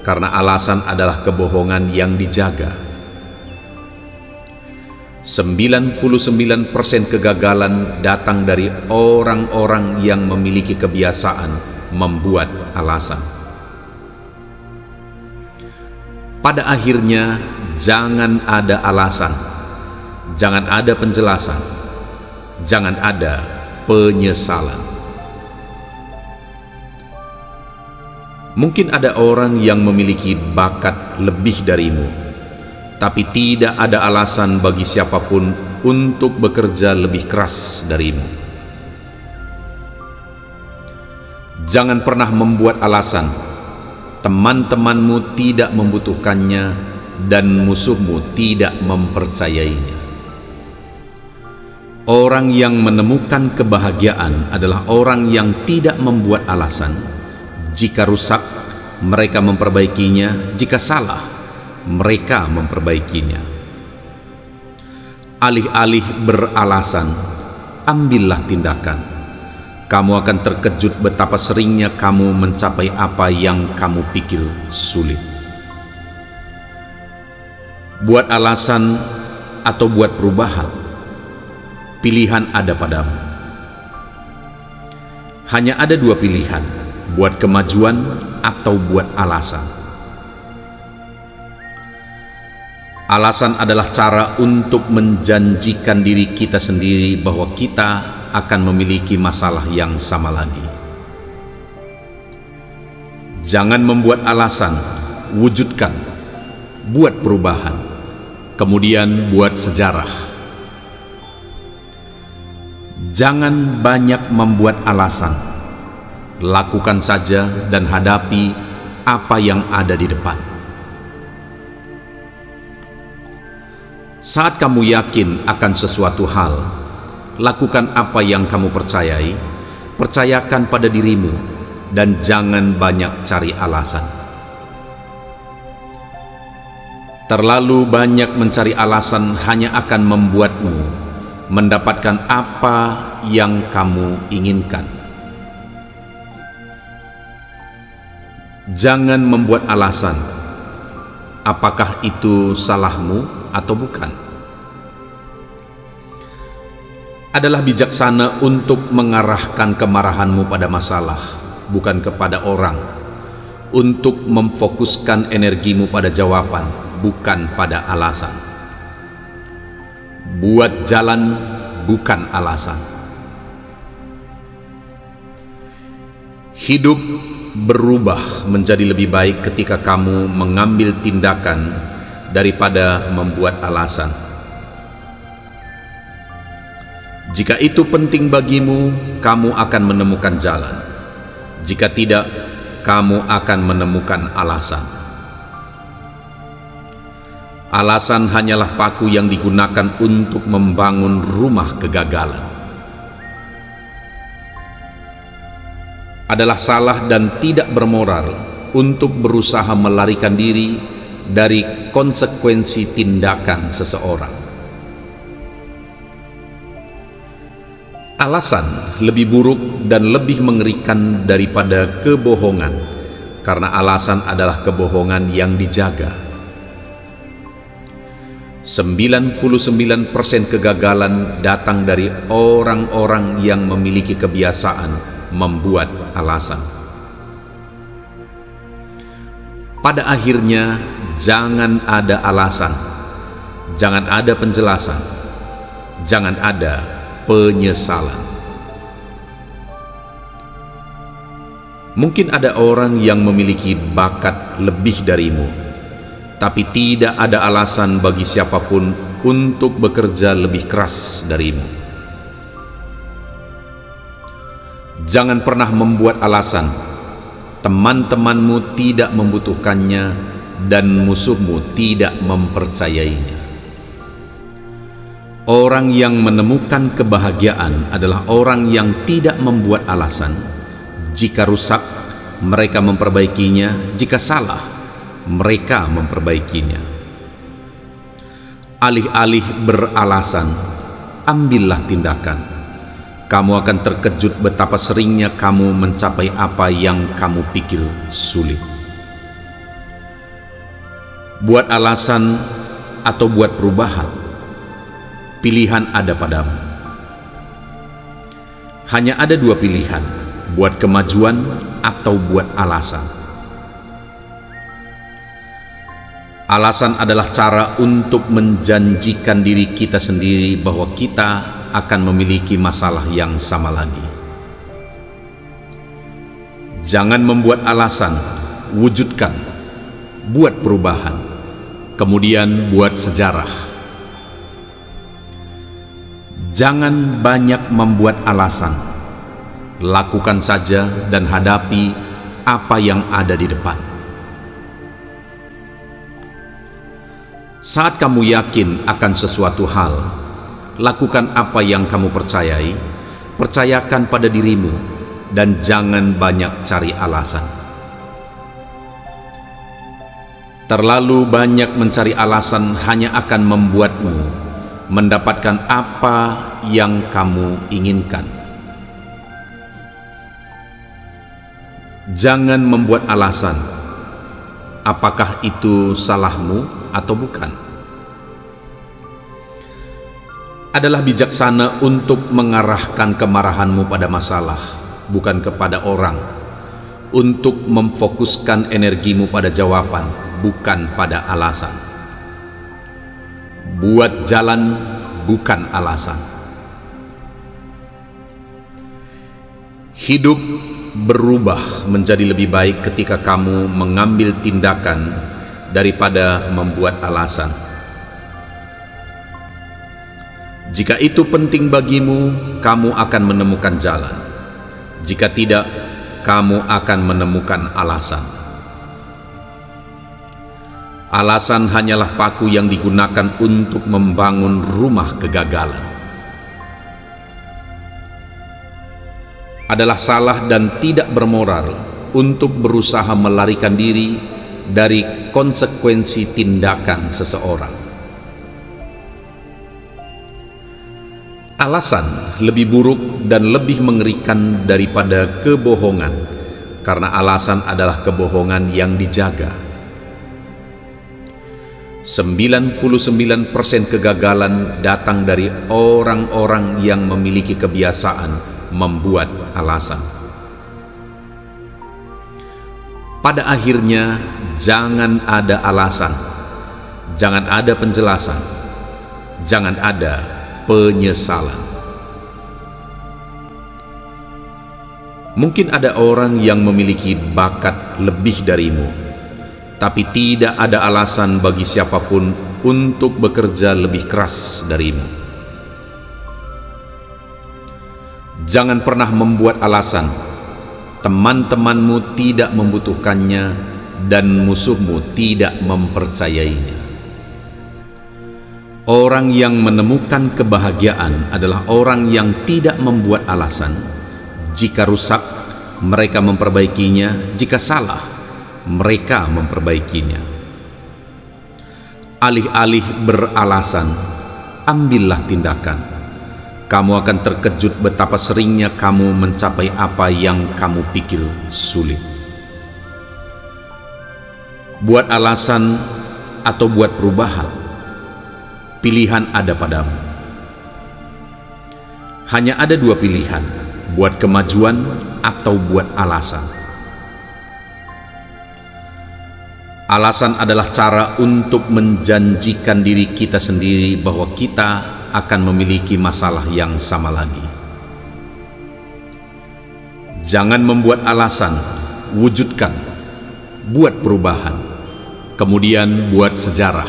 karena alasan adalah kebohongan yang dijaga. 99% kegagalan datang dari orang-orang yang memiliki kebiasaan membuat alasan. Pada akhirnya, jangan ada alasan, jangan ada penjelasan, jangan ada penyesalan. Mungkin ada orang yang memiliki bakat lebih darimu, tapi tidak ada alasan bagi siapapun untuk bekerja lebih keras darimu. Jangan pernah membuat alasan teman-temanmu tidak membutuhkannya dan musuhmu tidak mempercayainya. Orang yang menemukan kebahagiaan adalah orang yang tidak membuat alasan. Jika rusak, mereka memperbaikinya. Jika salah, mereka memperbaikinya. Alih-alih beralasan, ambillah tindakan. Kamu akan terkejut betapa seringnya kamu mencapai apa yang kamu pikir sulit. Buat alasan atau buat perubahan, pilihan ada padamu. Hanya ada dua pilihan, buat kemajuan atau buat alasan. Alasan adalah cara untuk menjanjikan diri kita sendiri bahwa kita akan memiliki masalah yang sama lagi. Jangan membuat alasan, wujudkan, buat perubahan, kemudian buat sejarah. Jangan banyak membuat alasan, lakukan saja dan hadapi apa yang ada di depan. Saat kamu yakin akan sesuatu hal, lakukan apa yang kamu percayai, percayakan pada dirimu, dan jangan banyak cari alasan. Terlalu banyak mencari alasan hanya akan membuatmu mendapatkan apa yang kamu inginkan. Jangan membuat alasan, apakah itu salahmu atau bukan. Adalah bijaksana untuk mengarahkan kemarahanmu pada masalah, bukan kepada orang. Untuk memfokuskan energimu pada jawaban, bukan pada alasan. Buat jalan, bukan alasan. Hidup berubah menjadi lebih baik ketika kamu mengambil tindakan daripada membuat alasan. Jika itu penting bagimu, kamu akan menemukan jalan. Jika tidak, kamu akan menemukan alasan. Alasan hanyalah paku yang digunakan untuk membangun rumah kegagalan. Adalah salah dan tidak bermoral untuk berusaha melarikan diri dari konsekuensi tindakan seseorang. Alasan lebih buruk dan lebih mengerikan daripada kebohongan, karena alasan adalah kebohongan yang dijaga. 99% kegagalan datang dari orang-orang yang memiliki kebiasaan membuat alasan. Pada akhirnya, jangan ada alasan, jangan ada penjelasan, jangan ada penyesalan. Mungkin ada orang yang memiliki bakat lebih darimu, tapi tidak ada alasan bagi siapapun untuk bekerja lebih keras darimu. Jangan pernah membuat alasan teman-temanmu tidak membutuhkannya dan musuhmu tidak mempercayainya. Orang yang menemukan kebahagiaan adalah orang yang tidak membuat alasan. Jika rusak, mereka memperbaikinya. Jika salah, mereka memperbaikinya. Alih-alih beralasan, ambillah tindakan. Kamu akan terkejut betapa seringnya kamu mencapai apa yang kamu pikir sulit. Buat alasan atau buat perubahan, pilihan ada padamu. Hanya ada dua pilihan, buat kemajuan atau buat alasan. Alasan adalah cara untuk menjanjikan diri kita sendiri bahwa kita akan memiliki masalah yang sama lagi. Jangan membuat alasan, wujudkan. Buat perubahan, kemudian buat sejarah. Jangan banyak membuat alasan. Lakukan saja dan hadapi apa yang ada di depan. Saat kamu yakin akan sesuatu hal, lakukan apa yang kamu percayai, percayakan pada dirimu, dan jangan banyak cari alasan. Terlalu banyak mencari alasan hanya akan membuatmu mendapatkan apa yang kamu inginkan. Jangan membuat alasan, apakah itu salahmu atau bukan. Adalah bijaksana untuk mengarahkan kemarahanmu pada masalah, bukan kepada orang. Untuk memfokuskan energimu pada jawaban, bukan pada alasan. Buat jalan, bukan alasan. Hidup berubah menjadi lebih baik ketika kamu mengambil tindakan daripada membuat alasan. Jika itu penting bagimu, kamu akan menemukan jalan. Jika tidak, kamu akan menemukan alasan. Alasan hanyalah paku yang digunakan untuk membangun rumah kegagalan. Adalah salah dan tidak bermoral untuk berusaha melarikan diri dari konsekuensi tindakan seseorang. Alasan lebih buruk dan lebih mengerikan daripada kebohongan, karena alasan adalah kebohongan yang dijaga. 99% kegagalan datang dari orang-orang yang memiliki kebiasaan membuat alasan. Pada akhirnya, jangan ada alasan, jangan ada penjelasan, jangan ada penyesalan. Mungkin ada orang yang memiliki bakat lebih darimu, tapi tidak ada alasan bagi siapapun untuk bekerja lebih keras darimu. Jangan pernah membuat alasan. Teman-temanmu tidak membutuhkannya dan musuhmu tidak mempercayainya. Orang yang menemukan kebahagiaan adalah orang yang tidak membuat alasan. Jika rusak, mereka memperbaikinya. Jika salah, mereka memperbaikinya. Alih-alih beralasan, ambillah tindakan. Kamu akan terkejut betapa seringnya kamu mencapai apa yang kamu pikir sulit. Buat alasan atau buat perubahan, pilihan ada padamu. Hanya ada dua pilihan, buat kemajuan atau buat alasan. Alasan adalah cara untuk menjanjikan diri kita sendiri bahwa kita akan memiliki masalah yang sama lagi. Jangan membuat alasan, wujudkan. Buat perubahan, kemudian buat sejarah.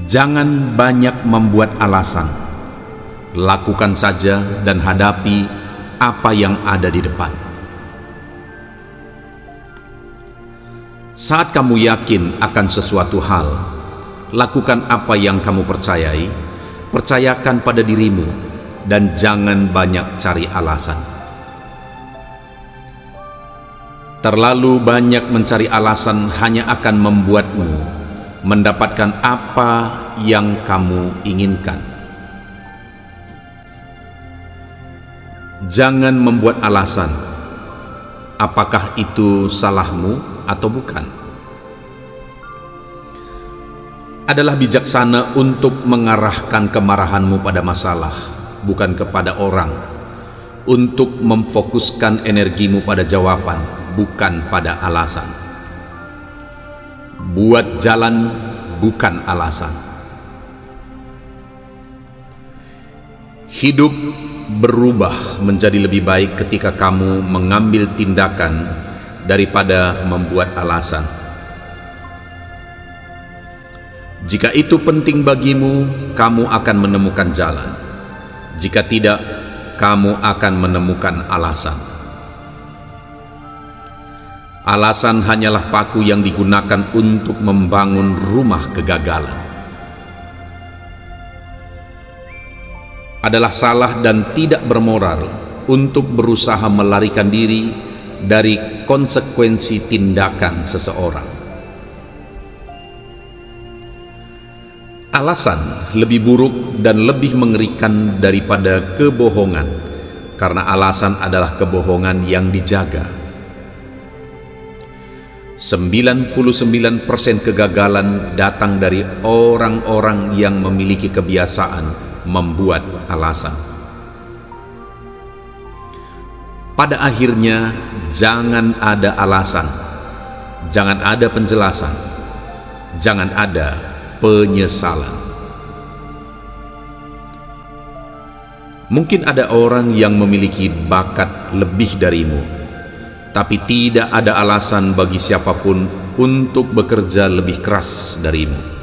Jangan banyak membuat alasan. Lakukan saja dan hadapi apa yang ada di depan. Saat kamu yakin akan sesuatu hal, lakukan apa yang kamu percayai, percayakan pada dirimu, dan jangan banyak cari alasan. Terlalu banyak mencari alasan hanya akan membuatmu mendapatkan apa yang kamu inginkan. Jangan membuat alasan, apakah itu salahmu atau bukan. Adalah bijaksana untuk mengarahkan kemarahanmu pada masalah, bukan kepada orang. Untuk memfokuskan energimu pada jawaban, bukan pada alasan. Buat jalan, bukan alasan. Hidup berubah menjadi lebih baik ketika kamu mengambil tindakan daripada membuat alasan. Jika itu penting bagimu, kamu akan menemukan jalan. Jika tidak, kamu akan menemukan alasan. Alasan hanyalah paku yang digunakan untuk membangun rumah kegagalan. Adalah salah dan tidak bermoral untuk berusaha melarikan diri dari konsekuensi tindakan seseorang. Alasan lebih buruk dan lebih mengerikan daripada kebohongan, karena alasan adalah kebohongan yang dijaga. 99% kegagalan datang dari orang-orang yang memiliki kebiasaan membuat alasan. Pada akhirnya, jangan ada alasan, jangan ada penjelasan, jangan ada penyesalan. Mungkin ada orang yang memiliki bakat lebih darimu, tapi tidak ada alasan bagi siapapun untuk bekerja lebih keras darimu.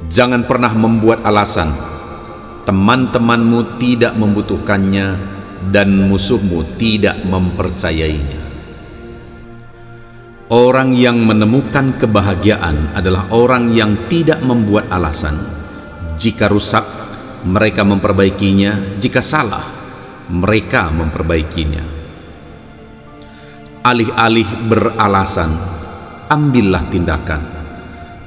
Jangan pernah membuat alasan. Teman-temanmu tidak membutuhkannya dan musuhmu tidak mempercayainya. Orang yang menemukan kebahagiaan adalah orang yang tidak membuat alasan. Jika rusak, mereka memperbaikinya. Jika salah, mereka memperbaikinya. Alih-alih beralasan, ambillah tindakan.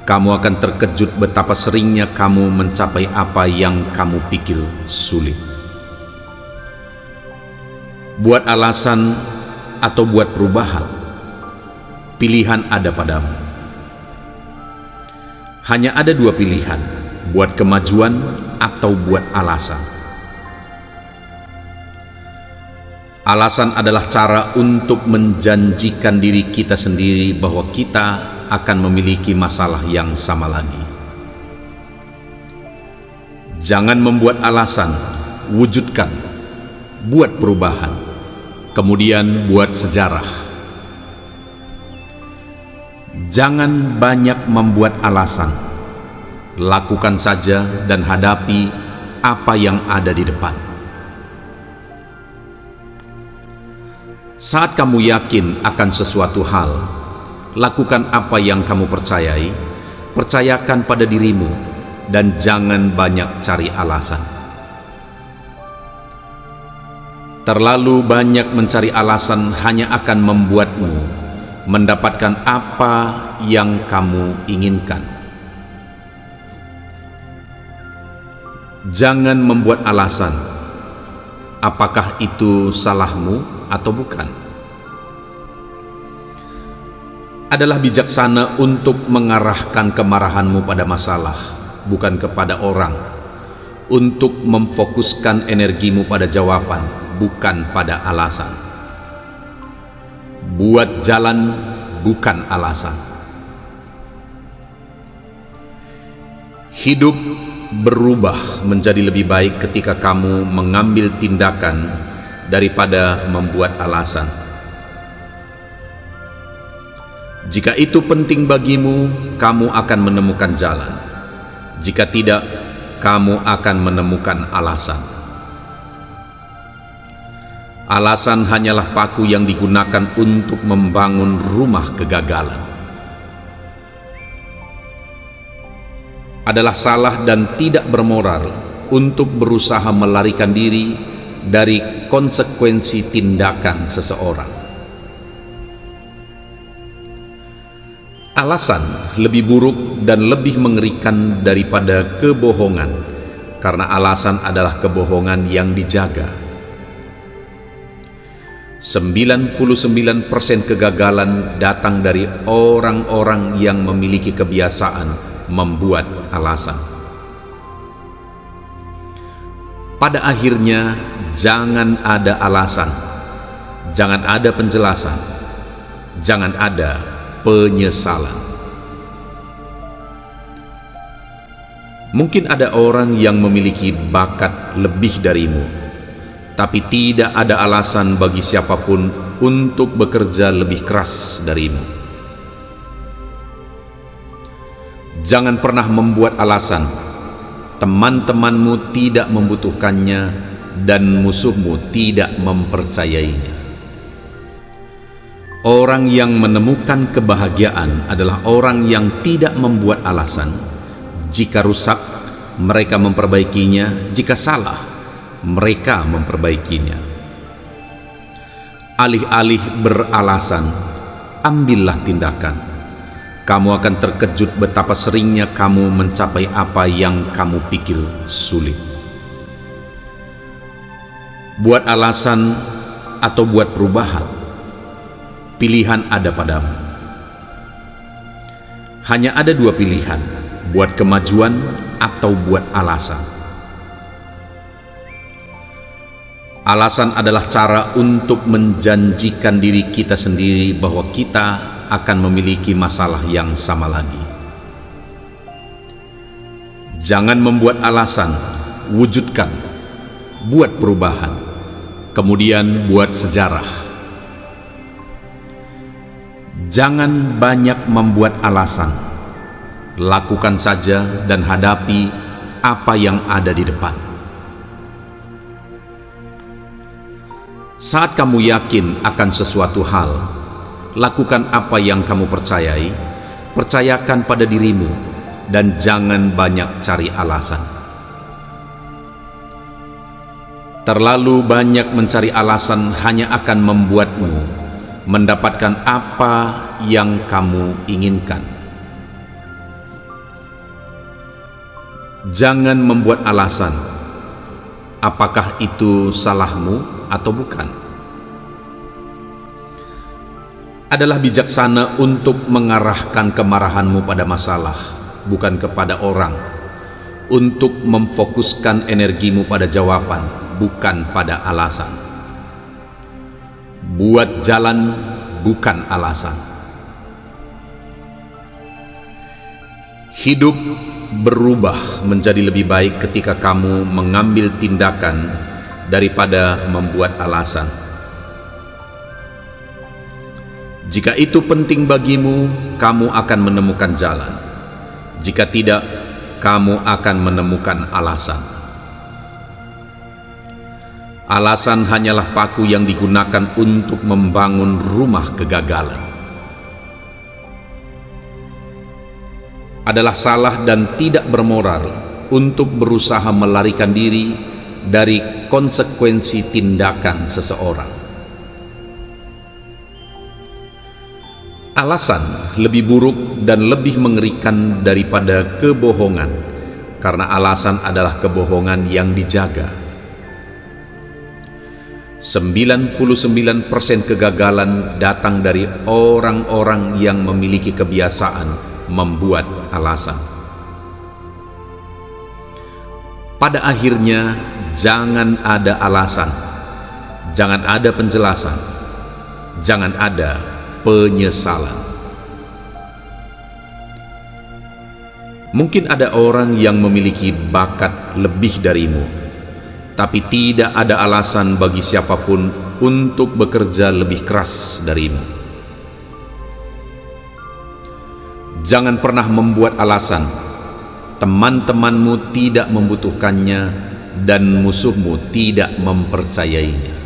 Kamu akan terkejut betapa seringnya kamu mencapai apa yang kamu pikir sulit. Buat alasan atau buat perubahan, pilihan ada padamu. Hanya ada dua pilihan, buat kemajuan atau buat alasan. Alasan adalah cara untuk menjanjikan diri kita sendiri bahwa kita akan memiliki masalah yang sama lagi. Jangan membuat alasan, wujudkan, buat perubahan, kemudian buat sejarah. Jangan banyak membuat alasan, lakukan saja dan hadapi apa yang ada di depan. Saat kamu yakin akan sesuatu hal, lakukan apa yang kamu percayai, percayakan pada dirimu, dan jangan banyak cari alasan. Terlalu banyak mencari alasan hanya akan membuatmu mendapatkan apa yang kamu inginkan. Jangan membuat alasan, apakah itu salahmu atau bukan. Adalah bijaksana untuk mengarahkan kemarahanmu pada masalah, bukan kepada orang. Untuk memfokuskan energimu pada jawaban, bukan pada alasan. Buat jalan, bukan alasan. Hidup berubah menjadi lebih baik ketika kamu mengambil tindakan daripada membuat alasan. Jika itu penting bagimu, kamu akan menemukan jalan. Jika tidak, kamu akan menemukan alasan. Alasan hanyalah paku yang digunakan untuk membangun rumah kegagalan. Adalah salah dan tidak bermoral untuk berusaha melarikan diri dari konsekuensi tindakan seseorang. Alasan lebih buruk dan lebih mengerikan daripada kebohongan, karena alasan adalah kebohongan yang dijaga. 99% kegagalan datang dari orang-orang yang memiliki kebiasaan membuat alasan. Pada akhirnya, jangan ada alasan, jangan ada penjelasan, jangan ada penyesalan. Mungkin ada orang yang memiliki bakat lebih darimu, tapi tidak ada alasan bagi siapapun untuk bekerja lebih keras darimu. Jangan pernah membuat alasan teman-temanmu tidak membutuhkannya dan musuhmu tidak mempercayainya. Orang yang menemukan kebahagiaan adalah orang yang tidak membuat alasan. Jika rusak, mereka memperbaikinya. Jika salah, mereka memperbaikinya. Alih-alih beralasan, ambillah tindakan. Kamu akan terkejut betapa seringnya kamu mencapai apa yang kamu pikir sulit. Buat alasan atau buat perubahan, pilihan ada padamu. Hanya ada dua pilihan, buat kemajuan atau buat alasan. Alasan adalah cara untuk menjanjikan diri kita sendiri bahwa kita akan memiliki masalah yang sama lagi. Jangan membuat alasan, wujudkan, buat perubahan, kemudian buat sejarah. Jangan banyak membuat alasan, lakukan saja dan hadapi apa yang ada di depan. Saat kamu yakin akan sesuatu hal, lakukan apa yang kamu percayai, percayakan pada dirimu, dan jangan banyak cari alasan. Terlalu banyak mencari alasan hanya akan membuatmu mendapatkan apa yang kamu inginkan. Jangan membuat alasan, apakah itu salahmu atau bukan. Adalah bijaksana untuk mengarahkan kemarahanmu pada masalah, bukan kepada orang. Untuk memfokuskan energimu pada jawaban, bukan pada alasan. Buat jalan, bukan alasan. Hidup berubah menjadi lebih baik ketika kamu mengambil tindakan daripada membuat alasan. Jika itu penting bagimu, kamu akan menemukan jalan. Jika tidak, kamu akan menemukan alasan. Alasan hanyalah paku yang digunakan untuk membangun rumah kegagalan. Adalah salah dan tidak bermoral untuk berusaha melarikan diri dari konsekuensi tindakan seseorang. Alasan lebih buruk dan lebih mengerikan daripada kebohongan, karena alasan adalah kebohongan yang dijaga. 99% kegagalan datang dari orang-orang yang memiliki kebiasaan membuat alasan. Pada akhirnya, jangan ada alasan, jangan ada penjelasan, jangan ada penyesalan. Mungkin ada orang yang memiliki bakat lebih darimu, tapi tidak ada alasan bagi siapapun untuk bekerja lebih keras darimu. Jangan pernah membuat alasan teman-temanmu tidak membutuhkannya dan musuhmu tidak mempercayainya.